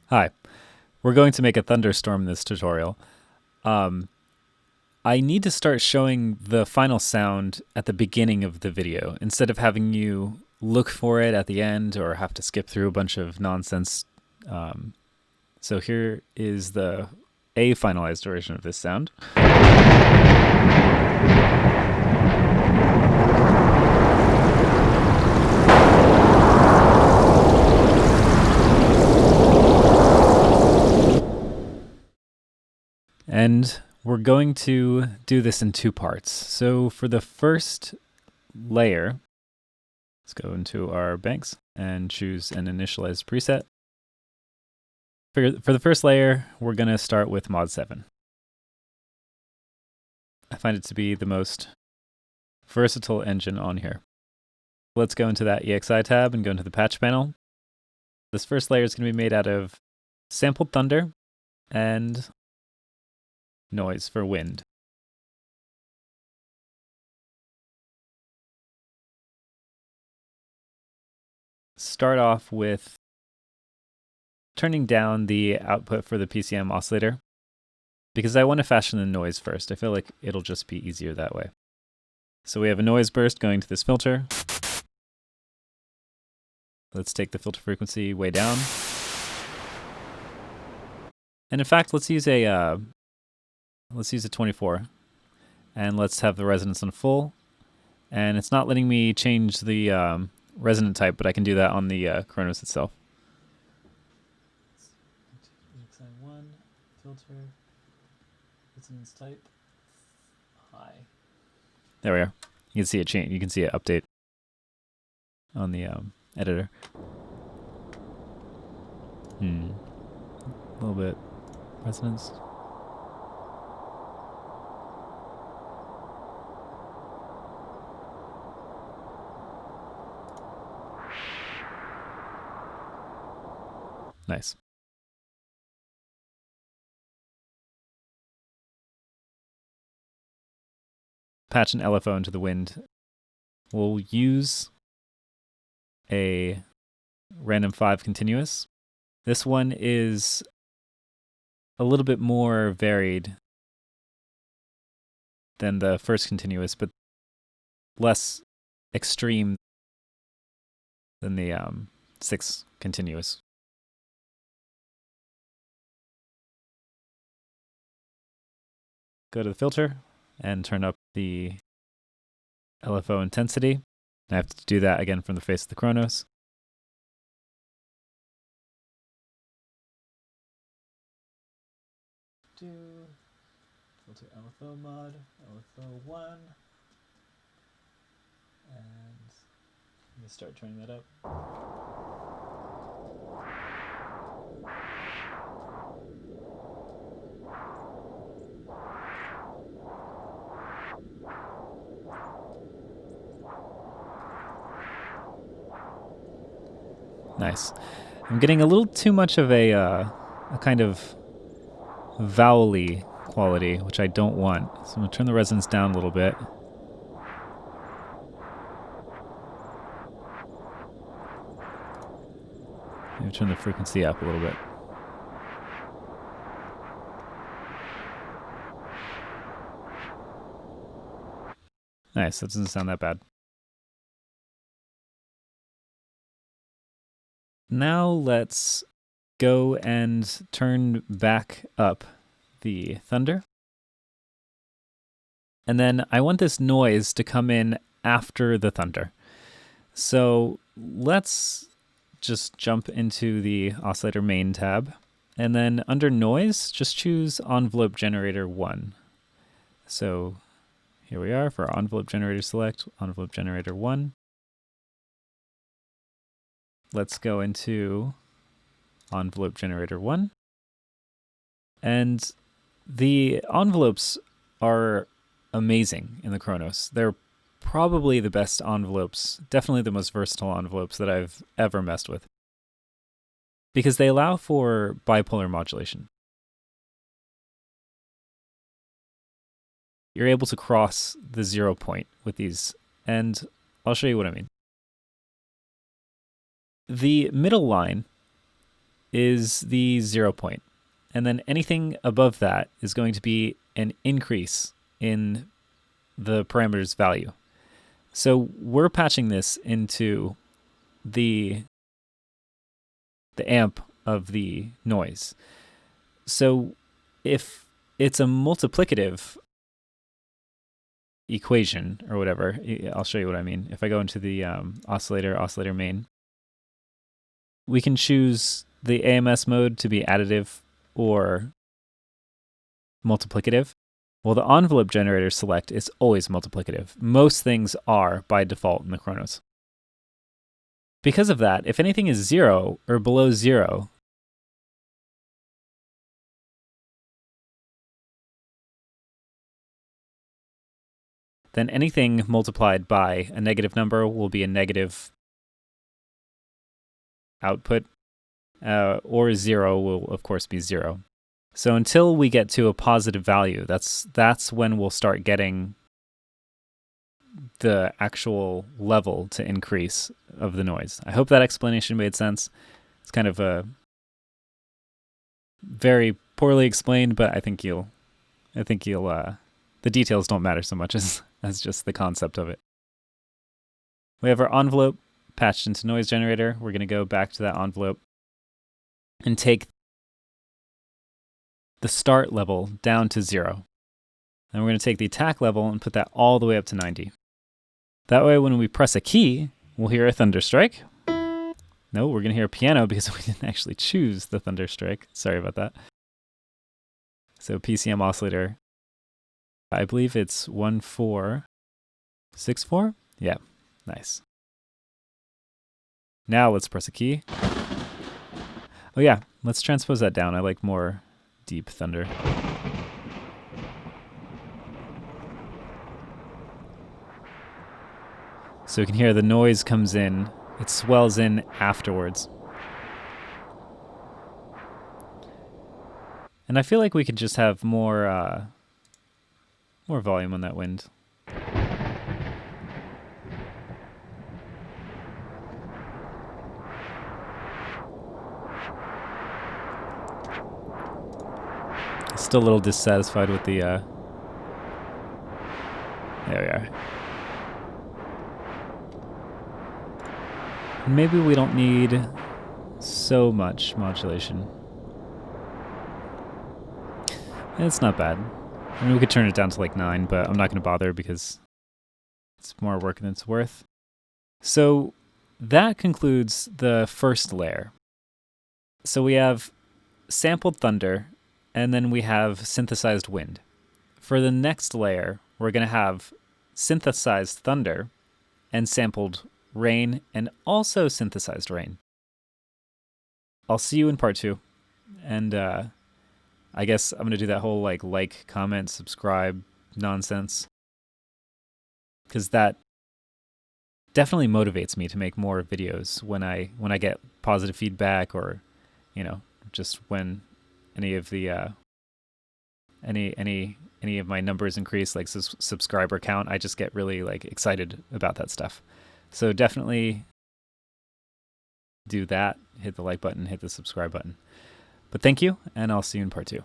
Hi, we're going to make a thunderstorm in this tutorial. Um, I need to start showing the final sound at the beginning of the video instead of having you look for it at the end or have to skip through a bunch of nonsense. So here is a finalized version of this sound. And we're going to do this in two parts. So for the first layer, let's go into our banks and choose an initialized preset. For the first layer, we're going to start with mod 7. I find it to be the most versatile engine on here. Let's go into that EXI tab and go into the patch panel. This first layer is going to be made out of sampled thunder and noise for wind. Start off with turning down the output for the PCM oscillator because I want to fashion the noise first. I feel like it'll just be easier that way. So we have a noise burst going to this filter. Let's take the filter frequency way down. And in fact, let's use a 24, and let's have the resonance on full. And it's not letting me change the resonant type, but I can do that on the Kronos itself. EXI1 filter resonance type high. There we are. You can see it change. You can see it update on the editor. A little bit resonance. Nice. Patch an LFO into the wind. We'll use a random 5 continuous. This one is a little bit more varied than the first continuous, but less extreme than the 6 continuous. Go to the filter and turn up the LFO intensity. I have to do that again from the face of the Kronos. Filter LFO mod, LFO 1. And I'm going to start turning that up. Nice. I'm getting a little too much of a kind of vowel-y quality, which I don't want. So I'm going to turn the resonance down a little bit. Maybe turn the frequency up a little bit. Nice, that doesn't sound that bad. Now let's go and turn back up the thunder. And then I want this noise to come in after the thunder. So let's just jump into the oscillator main tab. And then under noise, just choose envelope generator 1. So here we are for envelope generator select, envelope generator 1. Let's go into envelope generator 1. And the envelopes are amazing in the Kronos. They're probably the best envelopes, definitely the most versatile envelopes that I've ever messed with, because they allow for bipolar modulation. You're able to cross the 0 point with these, and I'll show you what I mean. The middle line is the 0 point. And then anything above that is going to be an increase in the parameter's value. So we're patching this into the amp of the noise. So if it's a multiplicative equation or whatever, I'll show you what I mean. If I go into the oscillator main, we can choose the AMS mode to be additive or multiplicative. Well, the envelope generator select is always multiplicative. Most things are by default in the Chronos. Because of that, if anything is 0 or below 0, then anything multiplied by a negative number will be a negative output, or 0 will, of course, be 0. So until we get to a positive value, that's when we'll start getting the actual level to increase of the noise. I hope that explanation made sense. It's kind of a very poorly explained, but I think you'll the details don't matter so much as just the concept of it. We have our envelope patched into noise generator. We're going to go back to that envelope and take the start level down to 0. And we're going to take the attack level and put that all the way up to 90. That way, when we press a key, we'll hear a thunderstrike. No, we're going to hear a piano because we didn't actually choose the thunderstrike. Sorry about that. So PCM oscillator, I believe it's 1464. Yeah, nice. Now let's press a key. Oh yeah, let's transpose that down. I like more deep thunder. So you can hear the noise comes in. It swells in afterwards. And I feel like we could just have more volume on that wind. Still a little dissatisfied with the, there we are. Maybe we don't need so much modulation. It's not bad. I mean, we could turn it down to like 9, but I'm not going to bother because it's more work than it's worth. So that concludes the first layer. So we have sampled thunder, and then we have synthesized wind. For the next layer, we're going to have synthesized thunder and sampled rain and also synthesized rain. I'll see you in part 2. And I guess I'm going to do that whole like, comment, subscribe nonsense. Because that definitely motivates me to make more videos when I get positive feedback, or, just when any of the any of my numbers increase, like subscriber count. I just get really excited about that stuff. So definitely do that. Hit the like button, hit the subscribe button. But thank you, and I'll see you in part 2.